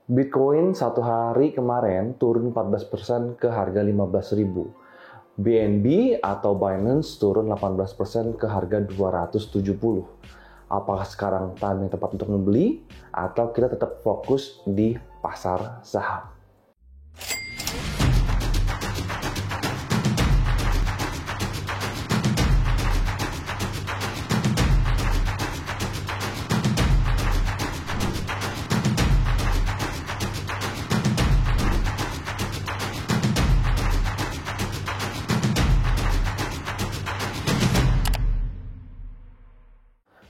Bitcoin satu hari kemarin turun 14% ke harga 15.000. BNB atau Binance turun 18% ke harga 270. Apakah sekarang time yang tepat untuk membeli atau kita tetap fokus di pasar saham?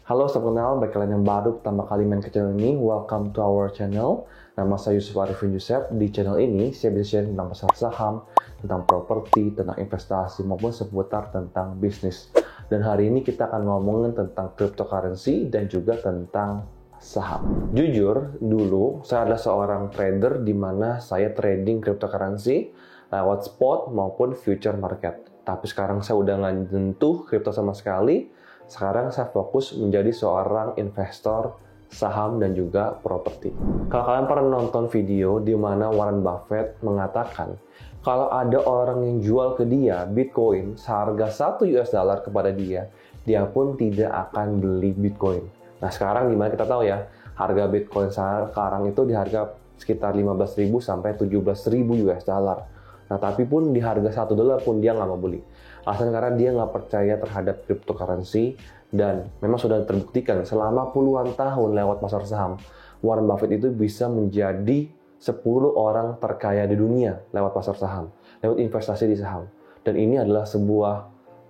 Halo, salam kenal, bagi kalian yang baru pertama kali main ke channel ini, welcome to our channel. Nama saya Yusuf Arifin Yusef. Di channel ini, saya bisa share tentang pasar saham, tentang properti, tentang investasi, maupun seputar tentang bisnis. Dan hari ini kita akan ngomongin tentang cryptocurrency dan juga tentang saham. Jujur, dulu saya adalah seorang trader di mana saya trading cryptocurrency lewat spot maupun future market. Tapi sekarang saya udah nggak nyentuh crypto sama sekali. Sekarang saya fokus menjadi seorang investor saham dan juga properti. Kalau kalian pernah nonton video di mana Warren Buffett mengatakan kalau ada orang yang jual ke dia Bitcoin seharga $1 kepada dia, dia pun tidak akan beli Bitcoin. Nah sekarang dimana kita tahu ya, harga Bitcoin sekarang itu di harga sekitar 15.000 sampai 17.000 US dollar. Nah tapi pun di harga $1 pun dia nggak mau beli. Alasan karena dia nggak percaya terhadap cryptocurrency, dan memang sudah terbuktikan selama puluhan tahun lewat pasar saham, Warren Buffett itu bisa menjadi 10 orang terkaya di dunia lewat pasar saham, lewat investasi di saham. Dan ini adalah sebuah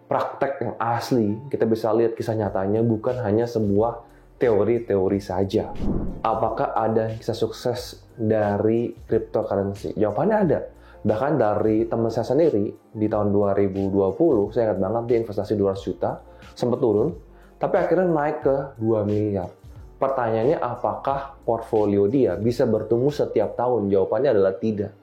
praktek yang asli, kita bisa lihat kisah nyatanya, bukan hanya sebuah teori-teori saja. Apakah ada kisah sukses dari cryptocurrency? Jawabannya ada. Bahkan dari teman saya sendiri, di tahun 2020, saya ingat banget dia investasi 200 juta, sempat turun, tapi akhirnya naik ke 2 miliar. Pertanyaannya, apakah portfolio dia bisa bertumbuh setiap tahun? Jawabannya adalah tidak.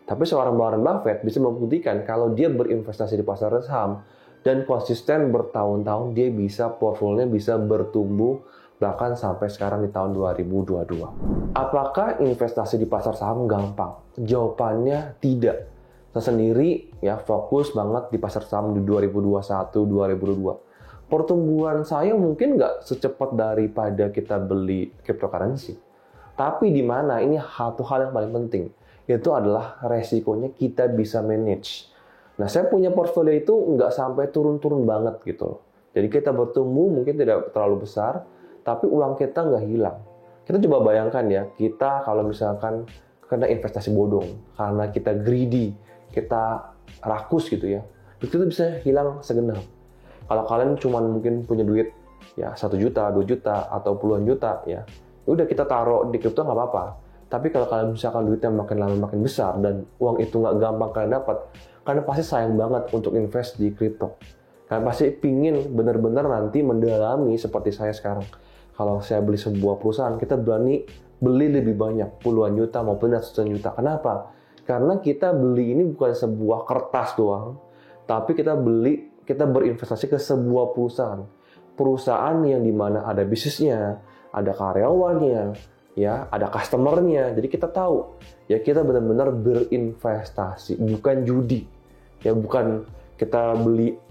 Tapi seorang Warren Buffett bisa membuktikan kalau dia berinvestasi di pasar saham dan konsisten bertahun-tahun, dia bisa portfolionya bisa bertumbuh bahkan sampai sekarang di tahun 2022. Apakah investasi di pasar saham gampang? Jawabannya tidak. Saya sendiri ya fokus banget di pasar saham di 2021-2022. Pertumbuhan saya mungkin nggak secepat daripada kita beli cryptocurrency. Tapi di mana ini satu hal yang paling penting, yaitu adalah resikonya kita bisa manage. Nah, saya punya portfolio itu nggak sampai turun-turun banget gitu. Jadi kita bertumbuh mungkin tidak terlalu besar, tapi uang kita nggak hilang. Kita coba bayangkan ya, kita kalau misalkan kena investasi bodong, karena kita greedy, kita rakus gitu ya, itu bisa hilang segenap. Kalau kalian cuma mungkin punya duit ya 1 juta, 2 juta, atau puluhan juta ya udah kita taruh di kripto nggak apa-apa. Tapi kalau kalian misalkan duitnya makin lama makin besar dan uang itu nggak gampang kalian dapat, kalian pasti sayang banget untuk invest di kripto. Kalian pasti pingin benar-benar nanti mendalami seperti saya sekarang. Kalau saya beli sebuah perusahaan, kita berani beli lebih banyak, puluhan juta maupun ratusan juta. Kenapa? Karena kita beli ini bukan sebuah kertas doang, tapi kita berinvestasi ke sebuah perusahaan. Perusahaan yang dimana ada bisnisnya, ada karyawannya, ya, ada customernya. Jadi kita tahu, ya kita benar-benar berinvestasi, bukan judi. Ya bukan kita beli,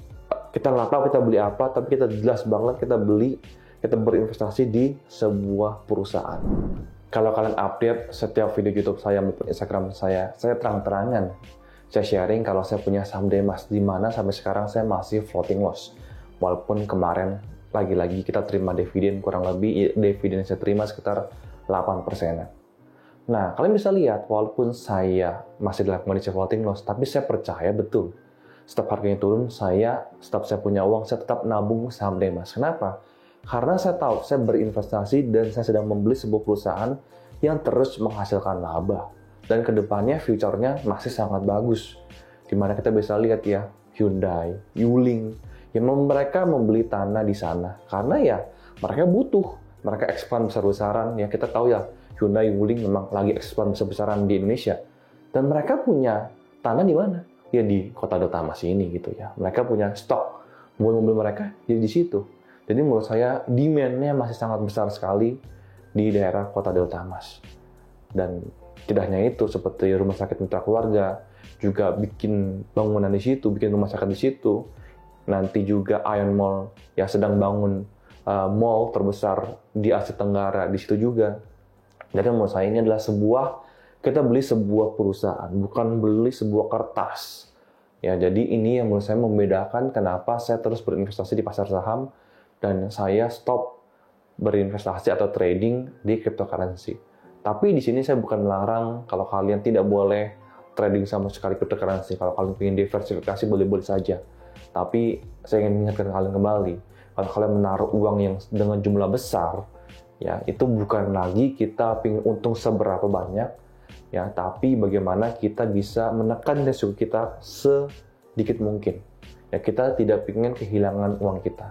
kita nggak tahu kita beli apa, tapi kita jelas banget kita berinvestasi di sebuah perusahaan. Kalau kalian update setiap video YouTube saya maupun Instagram saya terang-terangan saya sharing kalau saya punya saham Demas, di mana sampai sekarang saya masih floating loss. Walaupun kemarin lagi-lagi kita terima dividen, kurang lebih dividen yang saya terima sekitar 8%. Nah, kalian bisa lihat walaupun saya masih dalam kondisi floating loss, tapi saya percaya betul. Setiap harganya turun, setiap saya punya uang, saya tetap nabung saham Demas. Kenapa? Karena saya tahu saya berinvestasi dan saya sedang membeli sebuah perusahaan yang terus menghasilkan laba. Dan kedepannya future-nya masih sangat bagus. Dimana kita bisa lihat ya, Hyundai, Yuling, yang mereka membeli tanah di sana. Karena ya mereka butuh, mereka expand besar-besaran. Ya kita tahu ya, Hyundai, Yuling memang lagi expand besar-besaran di Indonesia. Dan mereka punya tanah di mana? Ya di Kota Delta Mas ini gitu ya. Mereka punya stok mobil-mobil mereka jadi di situ. Jadi menurut saya demand-nya masih sangat besar sekali di daerah Kota Delta Mas. Dan tidak hanya itu, seperti rumah sakit mitra keluarga, juga bikin bangunan di situ, bikin rumah sakit di situ. Nanti juga Ion Mall yang sedang bangun mall terbesar di Asia Tenggara di situ juga. Jadi menurut saya ini adalah kita beli sebuah perusahaan, bukan beli sebuah kertas. Ya, jadi ini yang menurut saya membedakan kenapa saya terus berinvestasi di pasar saham dan saya stop berinvestasi atau trading di cryptocurrency. Tapi di sini saya bukan melarang kalau kalian tidak boleh trading sama sekali cryptocurrency. Kalau kalian ingin diversifikasi boleh-boleh saja. Tapi saya ingin mengingatkan kalian kembali, kalau kalian menaruh uang yang dengan jumlah besar, ya itu bukan lagi kita ingin untung seberapa banyak, ya, tapi bagaimana kita bisa menekan risiko kita sedikit mungkin. Ya, kita tidak ingin kehilangan uang kita.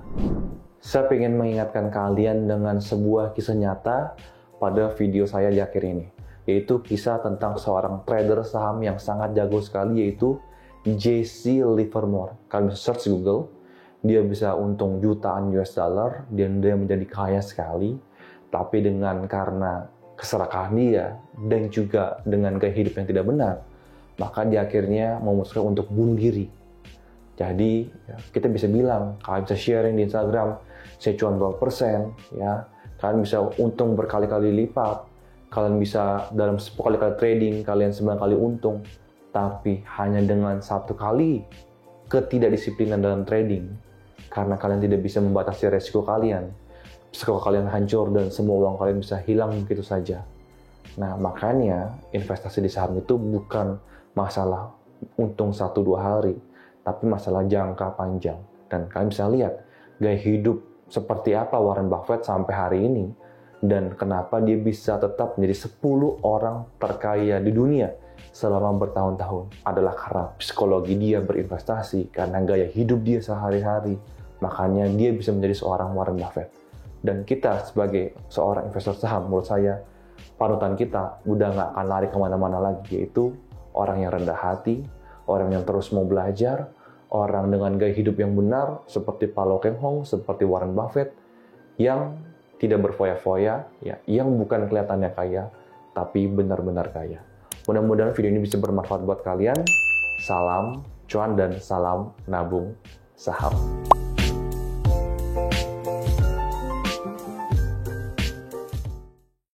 Saya ingin mengingatkan kalian dengan sebuah kisah nyata pada video saya di akhir ini, yaitu kisah tentang seorang trader saham yang sangat jago sekali, yaitu Jesse Livermore. Kalian bisa search di Google, dia bisa untung jutaan US dollar, dan dia menjadi kaya sekali, tapi karena keserakahan dia, dan juga dengan gaya hidup yang tidak benar, maka dia akhirnya memutuskan untuk bunuh diri. Jadi, ya, kita bisa bilang, kalian bisa sharing di Instagram, saya cuma berapa persen, ya, kalian bisa untung berkali-kali lipat, kalian bisa dalam 10 kali trading, kalian 9 kali untung, tapi hanya dengan 1 kali ketidakdisiplinan dalam trading, karena kalian tidak bisa membatasi resiko kalian, risiko kalian hancur dan semua uang kalian bisa hilang begitu saja. Nah, makanya investasi di saham itu bukan masalah untung 1-2 hari, tapi masalah jangka panjang. Dan kalian bisa lihat gaya hidup seperti apa Warren Buffett sampai hari ini, dan kenapa dia bisa tetap menjadi 10 orang terkaya di dunia selama bertahun-tahun adalah karena psikologi dia berinvestasi, karena gaya hidup dia sehari-hari. Makanya dia bisa menjadi seorang Warren Buffett. Dan kita sebagai seorang investor saham, menurut saya, panutan kita udah nggak akan lari kemana-mana lagi, yaitu orang yang rendah hati, orang yang terus mau belajar, orang dengan gaya hidup yang benar, seperti Paulo Keng-hong, seperti Warren Buffett, yang tidak berfoya-foya, ya, yang bukan kelihatannya kaya, tapi benar-benar kaya. Mudah-mudahan video ini bisa bermanfaat buat kalian. Salam cuan dan salam nabung saham.